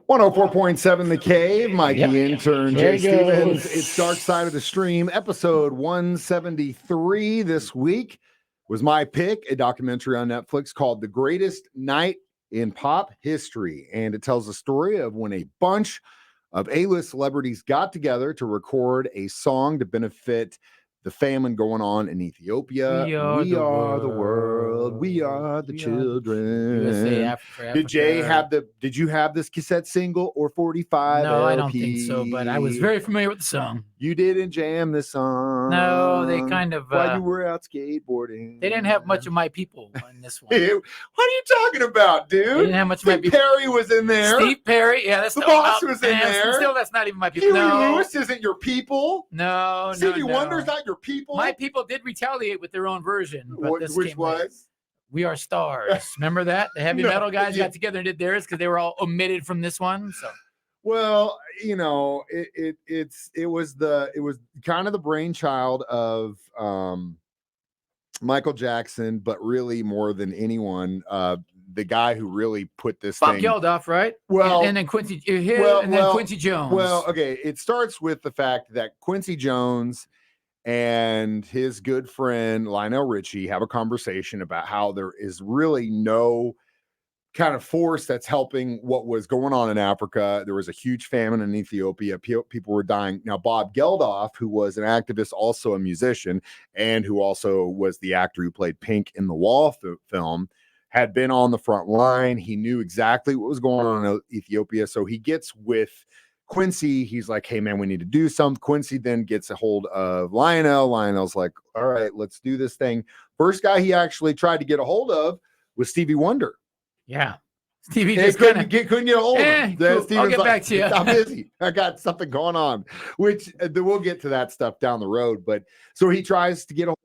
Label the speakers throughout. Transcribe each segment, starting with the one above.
Speaker 1: 104.7 The Cave, Mike the Intern,
Speaker 2: There
Speaker 1: Jay
Speaker 2: he goes.
Speaker 1: Stevens. It's Dark Side of the Stream, episode 173 this week was my pick, a documentary on Netflix called The Greatest Night in Pop History. And it tells the story of when a bunch of A-list celebrities got together to record a song to benefit the famine going on in Ethiopia. We are the world. We are the children.
Speaker 2: USA, Africa.
Speaker 1: Did you have this cassette single or 45
Speaker 2: No,
Speaker 1: LP?
Speaker 2: I don't think so, but I was very familiar with the song.
Speaker 1: You didn't jam this song.
Speaker 2: No, they kind of
Speaker 1: while you were out skateboarding.
Speaker 2: They didn't have much of my people on this one.
Speaker 1: What are you talking about, dude?
Speaker 2: They didn't have much of my people.
Speaker 1: Perry was in there.
Speaker 2: Steve Perry, yeah, that's
Speaker 1: the boss was in there.
Speaker 2: Still, that's not even my people.
Speaker 1: Huey
Speaker 2: No.
Speaker 1: Lewis isn't your people.
Speaker 2: No,
Speaker 1: Stevie Wonder's not your people.
Speaker 2: My people did retaliate with their own version, but
Speaker 1: which was
Speaker 2: later. We Are Stars. Remember that? The heavy metal guys got together and did theirs because they were all omitted from this one. So,
Speaker 1: well, you know, it was kind of the brainchild of Michael Jackson, but really more than anyone, the guy who really put this
Speaker 2: Bob
Speaker 1: thing.
Speaker 2: Geldof, right?
Speaker 1: Well,
Speaker 2: and then Quincy, then Quincy Jones.
Speaker 1: Well, okay, it starts with the fact that Quincy Jones and his good friend Lionel Richie have a conversation about how there is really no kind of force that's helping what was going on in Africa. There was a huge famine in Ethiopia. People were dying. Now, Bob Geldof, who was an activist, also a musician, and who also was the actor who played Pink in the Wall film, had been on the front line. He knew exactly what was going on in Ethiopia. So he gets with Quincy. He's like, hey, man, we need to do something. Quincy then gets a hold of Lionel. Lionel's like, all right, let's do this thing. First guy he actually tried to get a hold of was Stevie Wonder.
Speaker 2: Yeah. Stevie
Speaker 1: just couldn't get a hold of him.
Speaker 2: Cool. I'll get back to you.
Speaker 1: I'm busy. I got something going on, which we'll get to that stuff down the road. But so he tries to get a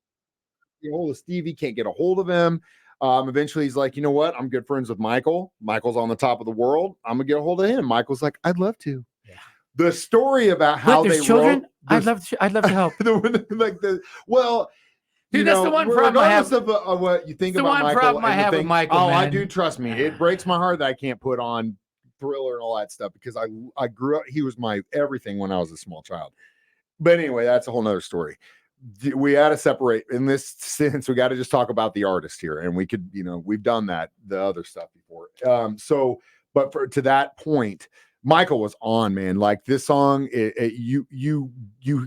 Speaker 1: hold of Stevie, can't get a hold of him. Eventually he's like, you know what? I'm good friends with Michael. Michael's on the top of the world. I'm gonna get a hold of him. Michael's like, I'd love to. Yeah. The story about how they
Speaker 2: children,
Speaker 1: wrote,
Speaker 2: I'd love to help.
Speaker 1: Dude,
Speaker 2: that's the one problem I have.
Speaker 1: Of what you think about Michael.
Speaker 2: Problem I have with Michael.
Speaker 1: Oh,
Speaker 2: man.
Speaker 1: I do. Trust me. It breaks my heart that I can't put on Thriller and all that stuff because I grew up. He was my everything when I was a small child. But anyway, that's a whole nother story. We got to separate in this sense. We got to just talk about the artist here, and we could, we've done that, the other stuff before. But to that point, Michael was on, man. Like this song, you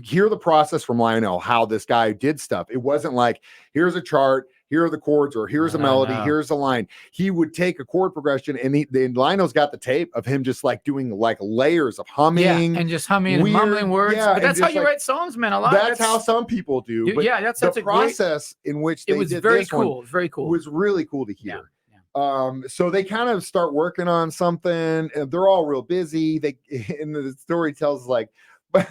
Speaker 1: hear the process from Lionel, how this guy did stuff. It wasn't like, here's a chart, here are the chords, or here's a melody, here's a line. He would take a chord progression, and Lionel's got the tape of him just like doing like layers of humming,
Speaker 2: and just humming and mumbling words. Yeah, but that's how you write songs, man. A lot.
Speaker 1: That's how some people do. But
Speaker 2: that's
Speaker 1: the process in which they
Speaker 2: it was
Speaker 1: did
Speaker 2: very
Speaker 1: this
Speaker 2: cool.
Speaker 1: One
Speaker 2: it was very cool.
Speaker 1: Was really cool to hear. Yeah. So they kind of start working on something, and they're all real busy. And the story tells like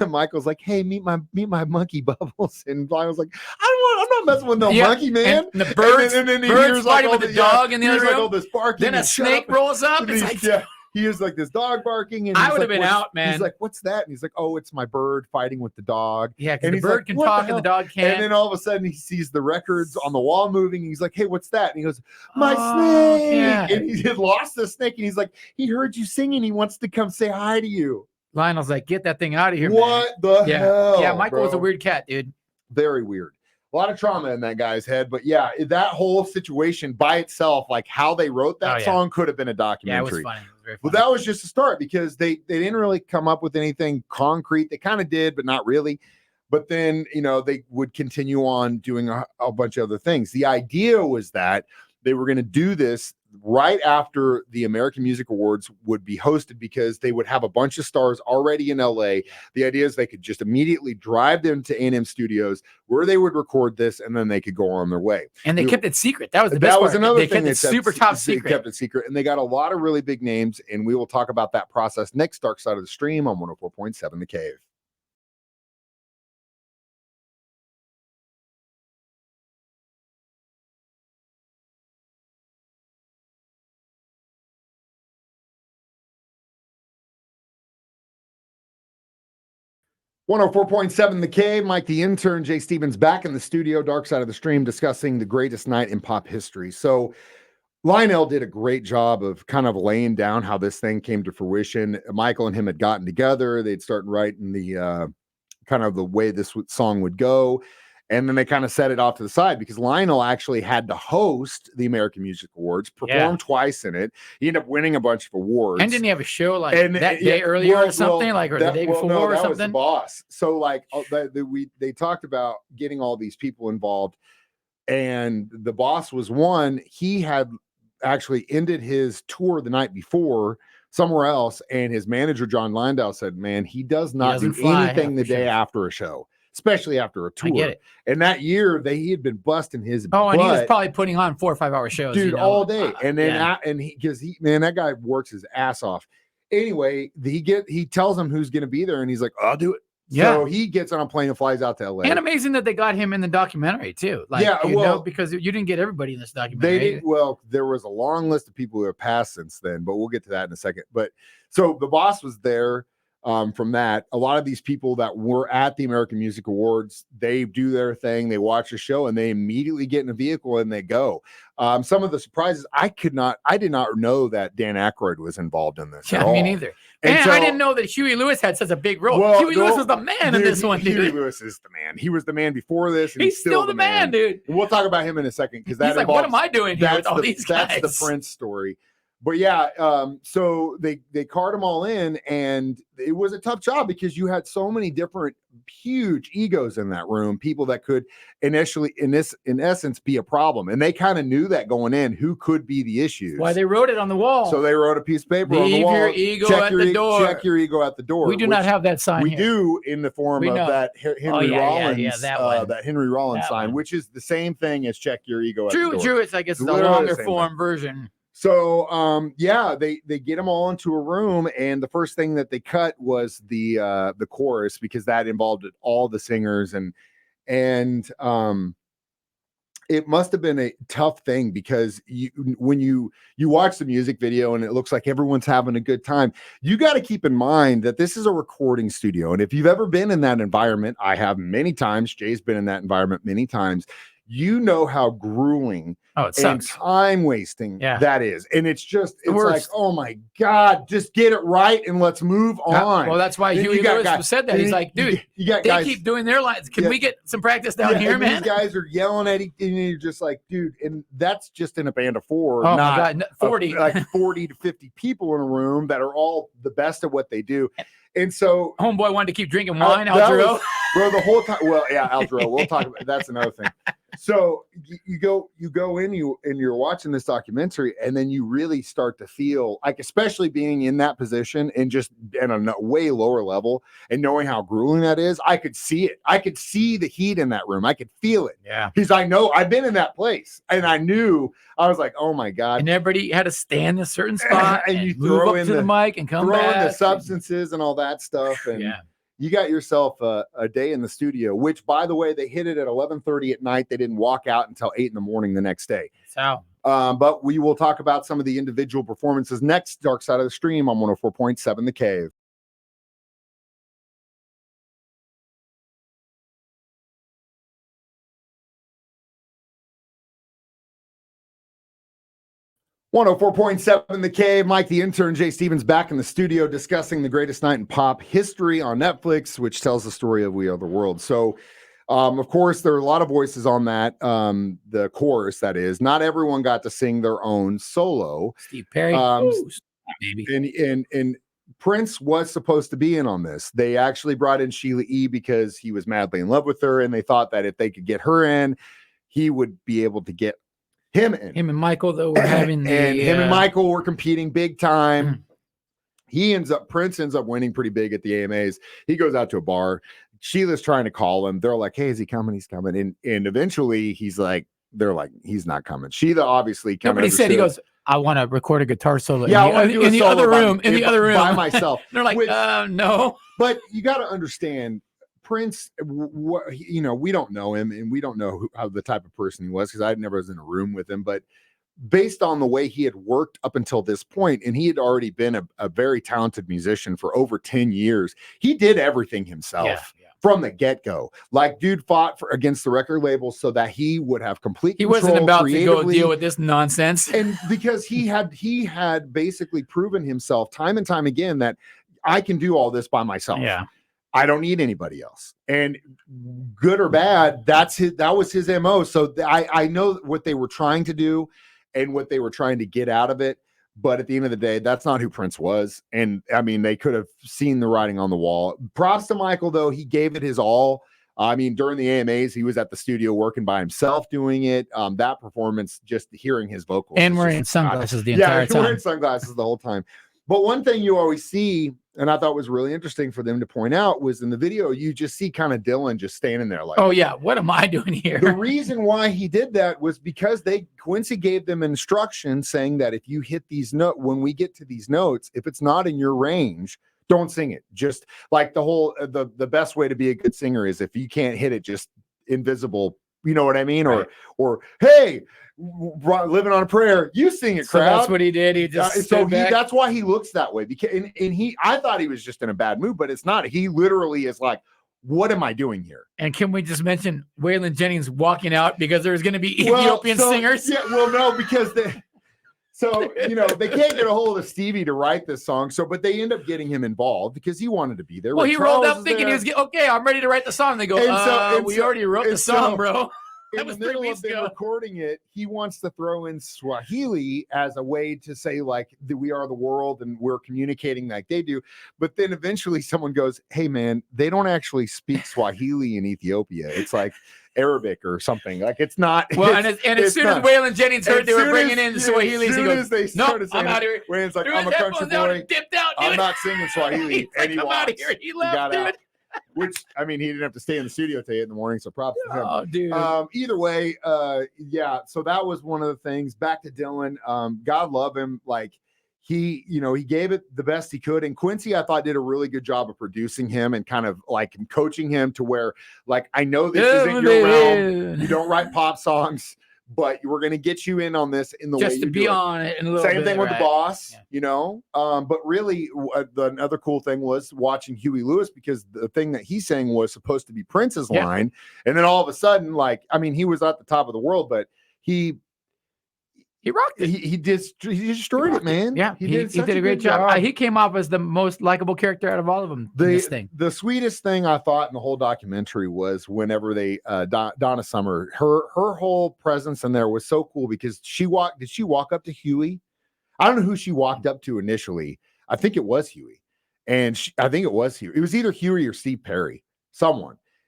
Speaker 1: Michael's like, hey, meet my monkey Bubbles, and Lionel's like, I'm not messing with no monkey, man.
Speaker 2: And the birds,
Speaker 1: and then he
Speaker 2: birds
Speaker 1: hears like
Speaker 2: with the dog in the other room.
Speaker 1: Like all this barking.
Speaker 2: Then a snake rolls up. It's like,
Speaker 1: he hears like this dog barking, and
Speaker 2: I would have been out, man.
Speaker 1: He's like, "What's that?" And he's like, "Oh, it's my bird fighting with the dog."
Speaker 2: Yeah, because the bird can talk and the dog can't.
Speaker 1: And then all of a sudden, he sees the records on the wall moving. And he's like, "Hey, what's that?" And he goes, "My snake!"
Speaker 2: Yeah.
Speaker 1: And he had lost the snake, and he's like, "He heard you singing. He wants to come say hi to you."
Speaker 2: Lionel's like, "Get that thing out of here!"
Speaker 1: What
Speaker 2: man.
Speaker 1: the hell?
Speaker 2: Yeah, Michael was a weird cat, dude.
Speaker 1: Very weird. A lot of trauma in that guy's head, but yeah, that whole situation by itself, like how they wrote that song, could have been a documentary.
Speaker 2: Yeah, it was funny. It was very funny.
Speaker 1: Well, that was just a start because they didn't really come up with anything concrete. They kind of did, but not really. But then, they would continue on doing a bunch of other things. The idea was that they were going to do this right after the American Music Awards would be hosted because they would have a bunch of stars already in LA. The idea is they could just immediately drive them to A&M Studios where they would record this, and then they could go on their way.
Speaker 2: And they kept it secret. That was the best part.
Speaker 1: That was another thing.
Speaker 2: They kept it super top secret.
Speaker 1: They kept it secret, and they got a lot of really big names, and we will talk about that process next Dark Side of the Stream on 104.7 The Cave. "104.7 The Cave, Mike the Intern, Jay Stevens back in the studio, Dark Side of the Stream, discussing the greatest night in pop history." So Lionel did a great job of kind of laying down how this thing came to fruition. Michael and him had gotten together. They'd start writing the kind of the way this song would go. And then they kind of set it off to the side because Lionel actually had to host the American Music Awards, perform twice in it. He ended up winning a bunch of awards.
Speaker 2: And didn't he have a show like that day earlier or something? Or the day before or something?
Speaker 1: Was the boss. So like they talked about getting all these people involved. And the boss was one. He had actually ended his tour the night before somewhere else, and his manager John Landau said, man, he does not do anything the day after a show, especially after a tour.
Speaker 2: I get it.
Speaker 1: And that year he had been busting his
Speaker 2: butt, and he was probably putting on 4 or 5 hour shows,
Speaker 1: dude, all day. And then that guy works his ass off. Anyway, he tells him who's going to be there, and he's like, I'll do it.
Speaker 2: Yeah.
Speaker 1: So he gets on a plane and flies out to LA.
Speaker 2: And amazing that they got him in the documentary too. Like, because you didn't get everybody in this documentary.
Speaker 1: They did. Well, there was a long list of people who have passed since then, but we'll get to that in a second. But so the boss was there from that. A lot of these people that were at the American Music Awards, they do their thing. They watch the show and they immediately get in a vehicle and they go. Some of the surprises, I did not know that Dan Aykroyd was involved in this.
Speaker 2: Yeah, me neither. And so, I didn't know that Huey Lewis had such a big role. Well, Huey Lewis was the man in this one, dude.
Speaker 1: Huey Lewis is the man. He was the man before this. And
Speaker 2: he's still the man, dude.
Speaker 1: And we'll talk about him in a second because that's
Speaker 2: like, what am I doing here with all these guys?
Speaker 1: That's the Prince story. But yeah, so they cart them all in, and it was a tough job because you had so many different huge egos in that room, people that could initially, in essence, be a problem. And they kind of knew that going in, who could be the issues.
Speaker 2: Why they wrote it on the wall.
Speaker 1: So they wrote a piece of paper on the wall.
Speaker 2: Leave your ego at the door.
Speaker 1: Check your ego at the door.
Speaker 2: We do not have that sign.
Speaker 1: We do in the form of that Henry Rollins, that Henry Rollins sign, which is the same thing as check your ego at the door.
Speaker 2: True. It's like it's the longer form version.
Speaker 1: So they get them all into a room, and the first thing that they cut was the chorus because that involved all the singers, and it must have been a tough thing because when you watch the music video and it looks like everyone's having a good time, you got to keep in mind that this is a recording studio, and if you've ever been in that environment, I have many times. Jay's been in that environment many times. You know how grueling and time wasting that is. And it's like, oh my God, just get it right and let's move on.
Speaker 2: Well, that's why Huey Lewis said that. He's like, dude, they keep doing their lines. Can we get some practice down here, man?
Speaker 1: These guys are yelling at each other, and you're just like, dude, and that's just in a band of 4,
Speaker 2: oh not my God, 40.
Speaker 1: Like 40 to 50 people in a room that are all the best at what they do. And so
Speaker 2: homeboy wanted to keep drinking wine, Aldro.
Speaker 1: Bro, the whole time. Well, yeah, Aldro. We'll talk about that's another thing. So you go in, you're watching this documentary, and then you really start to feel like, especially being in that position and just at a way lower level and knowing how grueling that is, I could see it. I could see the heat in that room. I could feel it.
Speaker 2: Yeah.
Speaker 1: Because I know I've been in that place, and I knew. I was like, oh my God.
Speaker 2: And everybody had to stand in a certain spot and you move up to the mic and come back.
Speaker 1: Throw in the substances and all that stuff. And you got yourself a day in the studio, which, by the way, they hit it at 11:30 at night. They didn't walk out until 8 in the morning the next day.
Speaker 2: So,
Speaker 1: but we will talk about some of the individual performances next. Dark Side of the Stream on 104.7 The Cave. (104.7) The Cave. Mike the Intern, Jay Stevens back in the studio discussing the greatest night in pop history on Netflix, which tells the story of We Are the World. So, of course, there are a lot of voices on that. The chorus, that is. Not everyone got to sing their own solo.
Speaker 2: Steve Perry,
Speaker 1: baby. And Prince was supposed to be in on this. They actually brought in Sheila E. because he was madly in love with her, and they thought that if they could get her in, he would be able to get him and
Speaker 2: Michael, though, were having
Speaker 1: him and Michael were competing big time. Prince ends up winning pretty big at the AMAs. He goes out to a bar. Sheila's trying to call him. They're like, hey, is he coming? He's coming. And eventually they're like, he's not coming. Sheila obviously kind of.
Speaker 2: But he said, he goes, I want to record a guitar solo.
Speaker 1: Yeah, I want to do
Speaker 2: in the other room. In the other room
Speaker 1: by myself.
Speaker 2: They're like, no.
Speaker 1: But you got to understand, Prince, we don't know him, and we don't know how the type of person he was because I never was in a room with him. But based on the way he had worked up until this point, and he had already been a very talented musician for over 10 years, he did everything himself.
Speaker 2: Yeah.
Speaker 1: from the get-go. Like, dude fought against the record label so that he would have complete
Speaker 2: He
Speaker 1: control
Speaker 2: wasn't about to go
Speaker 1: creatively.
Speaker 2: deal with this nonsense.
Speaker 1: And because he had basically proven himself time and time again that I can do all this by myself.
Speaker 2: Yeah.
Speaker 1: I don't need anybody else. And good or bad, that was his MO. So I know what they were trying to do and what they were trying to get out of it. But at the end of the day, that's not who Prince was. And I mean, they could have seen the writing on the wall. Props to Michael, though. He gave it his all. I mean, during the AMAs, he was at the studio working by himself doing it. That performance, just hearing his vocals.
Speaker 2: And wearing sunglasses the entire time.
Speaker 1: Wearing sunglasses the whole time. But one thing you always see, and I thought was really interesting for them to point out, was in the video, you just see kind of Dylan just standing there like,
Speaker 2: oh yeah, what am I doing here?
Speaker 1: The reason why he did that was because Quincy gave them instructions saying that if you hit these notes, when we get to these notes, if it's not in your range, don't sing it. Just like the best way to be a good singer is if you can't hit it, just invisible. You know what I mean?
Speaker 2: Right.
Speaker 1: Or hey, living on a prayer, you sing it, crowd.
Speaker 2: So that's what he did. He just
Speaker 1: that's why he looks that way. Because I thought he was just in a bad mood, but it's not. He literally is like, what am I doing here?
Speaker 2: And can we just mention Waylon Jennings walking out because there's going to be Ethiopian singers?
Speaker 1: Yeah, well, no, because they can't get a hold of Stevie to write this song. But they end up getting him involved because he wanted to be there.
Speaker 2: Well, he rolled up thinking he was okay. I'm ready to write the song. They go, we already wrote the song, bro.
Speaker 1: In the middle of them recording it, he wants to throw in Swahili as a way to say like we are the world and we're communicating like they do. But then eventually someone goes, "Hey man, they don't actually speak Swahili in Ethiopia. It's like Arabic or something. Like it's not."
Speaker 2: Well, and as soon as Waylon Jennings heard they were bringing in Swahili, he goes, "No, I'm out of here."
Speaker 1: Waylon's like, "I'm a country boy.
Speaker 2: Dipped out, dude.
Speaker 1: I'm not singing Swahili."
Speaker 2: And he walked out of here. He left, dude.
Speaker 1: Which, I mean, he didn't have to stay in the studio till 8 in the morning, so props to him.
Speaker 2: Oh, dude.
Speaker 1: Either way, yeah, so that was one of the things. Back to Dylan. God love him. Like, he gave it the best he could. And Quincy, I thought, did a really good job of producing him and kind of like coaching him to where, like, I know this isn't your realm. You don't write pop songs, but we're going to get you in on this in the way you do it.
Speaker 2: Just to be on it in a little
Speaker 1: bit. Same
Speaker 2: bit,
Speaker 1: thing with
Speaker 2: right?
Speaker 1: the boss, but really another cool thing was watching Huey Lewis, because the thing that he sang was supposed to be Prince's line. And then all of a sudden, like, I mean, he was at the top of the world, but he
Speaker 2: rocked it.
Speaker 1: He destroyed it, man.
Speaker 2: Yeah, he did a great job. He came off as the most likable character out of all of them.
Speaker 1: The sweetest thing I thought in the whole documentary was whenever they Donna Summer, her whole presence in there was so cool, because did she walk up to Huey? I don't know who she walked up to initially. I think it was Huey, and I think it was Huey. It was either Huey or Steve Perry,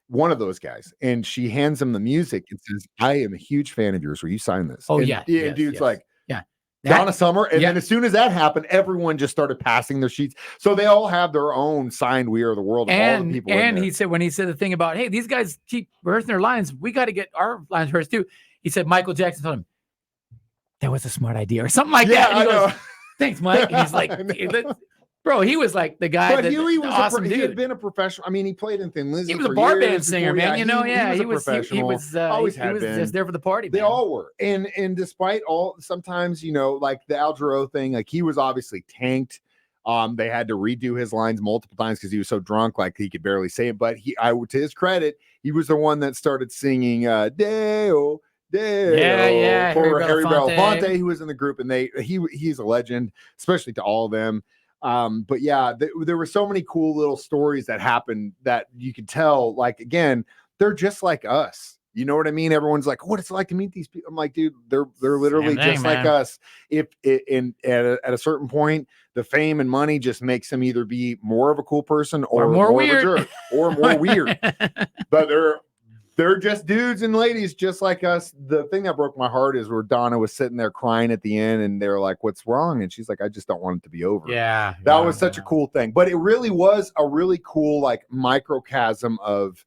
Speaker 1: one of those guys, and she hands him the music and says, "I am a huge fan of yours. Will you sign this?"
Speaker 2: Oh,
Speaker 1: and dude's like,
Speaker 2: "Yeah,
Speaker 1: Donna Summer." And then as soon as that happened, everyone just started passing their sheets. So they all have their own signed "We Are the World."
Speaker 2: And he said, when he said the thing about, "Hey, these guys keep rehearsing their lines, we got to get our lines rehearsed too." He said Michael Jackson told him that was a smart idea or something like that. And he goes, "Thanks, Mike." And he's like, bro, he was like the guy. But
Speaker 1: Huey was
Speaker 2: awesome
Speaker 1: he
Speaker 2: dude.
Speaker 1: had been a professional. I mean, he played in Thin Lizzy.
Speaker 2: He was a bar band singer, man.
Speaker 1: He was
Speaker 2: always been. Just there for the party.
Speaker 1: They all were, and despite all, sometimes like the Al Jarreau thing, like he was obviously tanked. They had to redo his lines multiple times because he was so drunk, like he could barely say it. But to his credit, he was the one that started singing "Deo." For Harry Belafonte, who was in the group, and he's a legend, especially to all of them. But yeah, there were so many cool little stories that happened that you could tell, like, again, they're just like us. You know what I mean? Everyone's like, what it's like to meet these people. I'm like, dude, they're literally just like us. At a certain point, the fame and money just makes them either be more of a cool person or more weird. Of a jerk or more weird. But they're just dudes and ladies just like us. The thing that broke my heart is where Donna was sitting there crying at the end, and they're like, "What's wrong?" And she's like, "I just don't want it to be over."
Speaker 2: Yeah.
Speaker 1: That was such a cool thing. But it really was a really cool, like, microcosm of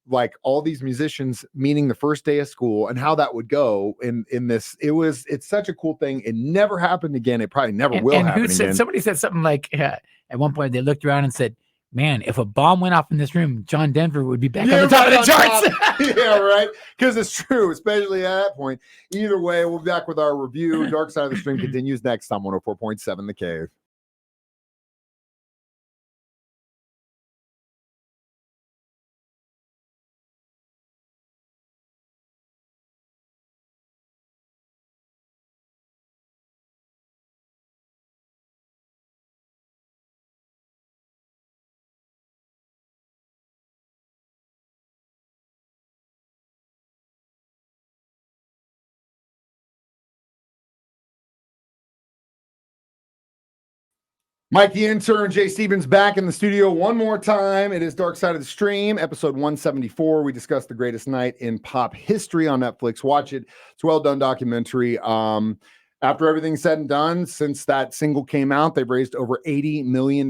Speaker 1: like all these musicians meeting the first day of school and how that would go in this. It's such a cool thing. It never happened again. It probably never will happen again.
Speaker 2: Somebody said something like, at one point they looked around and said, "Man, if a bomb went off in this room, John Denver would be back on the top of the charts."
Speaker 1: Yeah, right. Because it's true, especially at that point. Either way, we'll be back with our review. Dark Side of the Stream continues next on 104.7 The Cave. Mike the Intern, Jay Stevens back in the studio one more time. It is Dark Side of the Stream, episode 174. We discussed the greatest night in pop history on Netflix. Watch it. It's a well-done documentary. After everything's said and done, since that single came out, they've raised over $80 million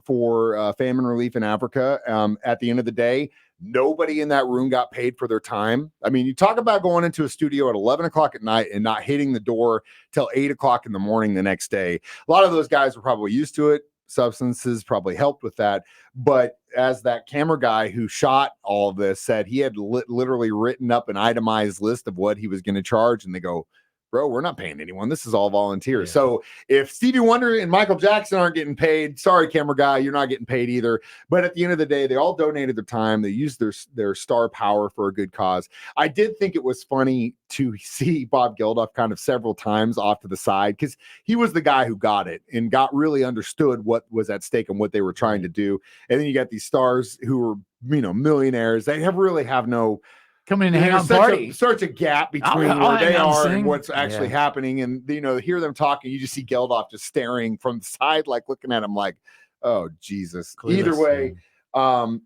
Speaker 1: for famine relief in Africa. At the end of the day, nobody in that room got paid for their time. I mean, you talk about going into a studio at 11 o'clock at night and not hitting the door till 8 o'clock in the morning the next day. A lot of those guys were probably used to it. Substances probably helped with that. But as that camera guy who shot all of this said, he had literally written up an itemized list of what he was going to charge. And they go, bro, we're not paying anyone. This is all volunteers. Yeah. So if Stevie Wonder and Michael Jackson aren't getting paid, sorry, camera guy, you're not getting paid either. But at the end of the day, they all donated their time. They used their star power for a good cause. I did think it was funny to see Bob Geldof kind of several times off to the side because he was the guy who got it and got really understood what was at stake and what they were trying to do. And then you got these stars who were, millionaires. They really have no
Speaker 2: coming in to hang out party.
Speaker 1: Such a gap between where they are and what's actually happening. And, hear them talking, you just see Geldof just staring from the side, like looking at him like, oh, Jesus. Clueless, either way,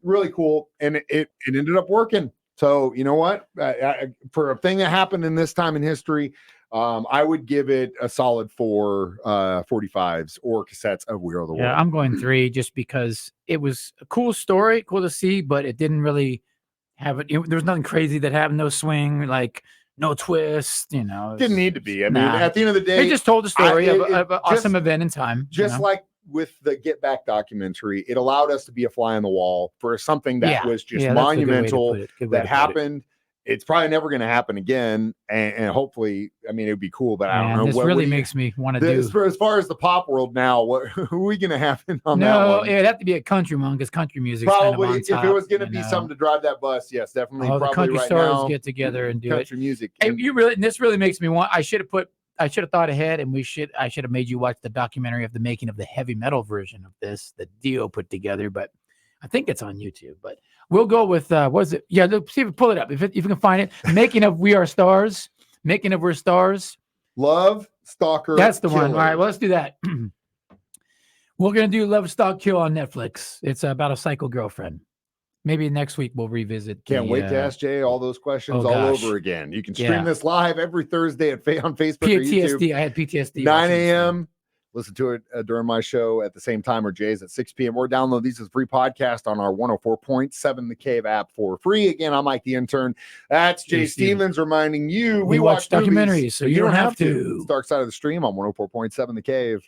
Speaker 1: really cool. And it ended up working. So, you know what? For a thing that happened in this time in history, I would give it a solid 4 45s or cassettes of We Are the World.
Speaker 2: Yeah, I'm going 3 just because it was a cool story, cool to see, but it didn't really have it. There was nothing crazy that happened, no swing, like no twist,
Speaker 1: Didn't need to be. I mean, at the end of the day,
Speaker 2: they just told the story of an awesome event in time.
Speaker 1: Just like with the Get Back documentary, it allowed us to be a fly on the wall for something that was just monumental that happened. It's probably never going to happen again, and hopefully, I mean, it would be cool, but I don't know.
Speaker 2: This really makes me want to do.
Speaker 1: As far as the pop world now, who are we going to have on that one?
Speaker 2: No, it'd have to be a country one because country music
Speaker 1: probably
Speaker 2: kind of on top,
Speaker 1: if it was going to be something to drive that bus, yes, definitely.
Speaker 2: The country
Speaker 1: right
Speaker 2: stars
Speaker 1: now,
Speaker 2: get together and do
Speaker 1: country music.
Speaker 2: And this really makes me want. I should have thought ahead, and I should have made you watch the documentary of the making of the heavy metal version of this that Dio put together, but I think it's on YouTube. But we'll go with what is it? Yeah, see if you pull it up if you can find it. Making of We Are Stars. Making of We're Stars.
Speaker 1: Love Stalker.
Speaker 2: That's the one. All right, well, let's do that. We're gonna do Love Stalk Kill on Netflix. It's about a psycho girlfriend. Maybe next week we'll revisit.
Speaker 1: Can't wait to ask Jay all those questions all over again. You can stream this live every Thursday on Facebook or YouTube.
Speaker 2: I had PTSD.
Speaker 1: 9 a.m. Listen to it during my show at the same time or Jay's at 6 p.m. or download these as a free podcast on our 104.7 The Cave app for free. Again, I'm Mike the Intern. That's Jay Stevens reminding you
Speaker 2: we watch documentaries, so you don't have to.
Speaker 1: It's Dark Side of the Stream on 104.7 The Cave.